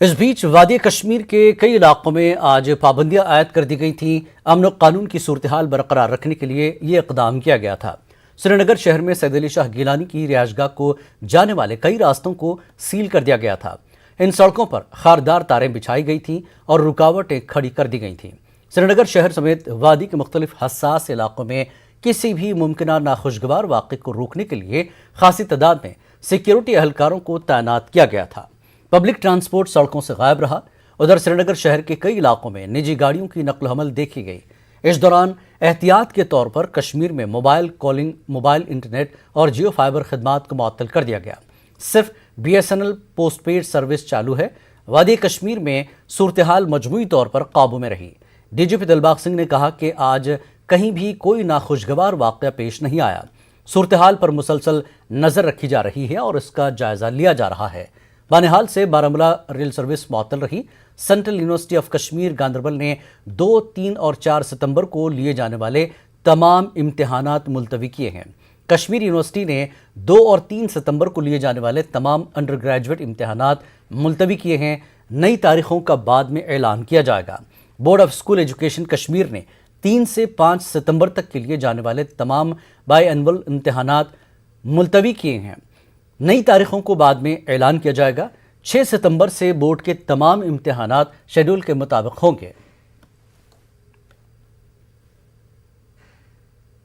اس بیچ وادی کشمیر کے کئی علاقوں میں آج پابندیاں عائد کر دی گئی تھیں۔ امن و قانون کی صورتحال برقرار رکھنے کے لیے یہ اقدام کیا گیا تھا۔ سری نگر شہر میں سید علی شاہ گیلانی کی رہائش گاہ کو جانے والے کئی راستوں کو سیل کر دیا گیا تھا۔ ان سڑکوں پر خاردار تاریں بچھائی گئی تھیں اور رکاوٹیں کھڑی کر دی گئی تھیں۔ سری نگر شہر سمیت وادی کے مختلف حساس علاقوں میں کسی بھی ممکنہ ناخوشگوار واقعے کو روکنے کے لیے خاصی تعداد میں سیکیورٹی اہلکاروں کو تعینات کیا گیا تھا۔ پبلک ٹرانسپورٹ سڑکوں سے غائب رہا۔ ادھر سری نگر شہر کے کئی علاقوں میں نجی گاڑیوں کی نقل و حمل دیکھی گئی۔ اس دوران احتیاط کے طور پر کشمیر میں موبائل کالنگ، موبائل انٹرنیٹ اور جیو فائبر خدمات کو معطل کر دیا گیا۔ صرف BSNL پوسٹ پیڈ سروس چالو ہے۔ وادی کشمیر میں صورتحال مجموعی طور پر قابو میں رہی۔ DGP دلباغ سنگھ نے کہا کہ آج کہیں بھی کوئی ناخوشگوار واقعہ پیش نہیں آیا۔ صورتحال پر مسلسل نظر رکھی جا رہی ہے اور اس کا جائزہ لیا جا رہا ہے۔ بانہال سے بارہمولہ ریل سروس معطل رہی۔ Central university of Kashmir Ganderbal نے 2، 3 اور 4 ستمبر کو لیے جانے والے تمام امتحانات ملتوی کیے ہیں۔ کشمیر یونیورسٹی نے 2 اور 3 ستمبر کو لیے جانے والے تمام انڈر گریجویٹ امتحانات ملتوی کیے ہیں۔ نئی تاریخوں کا بعد میں اعلان کیا جائے گا۔ Board of school education Kashmir نے 3 سے 5 ستمبر تک کے لیے جانے والے تمام بائی اینول امتحانات ملتوی کیے ہیں۔ نئی تاریخوں کو بعد میں اعلان کیا جائے گا۔ 6 ستمبر سے بورڈ کے تمام امتحانات شیڈول کے مطابق ہوں گے۔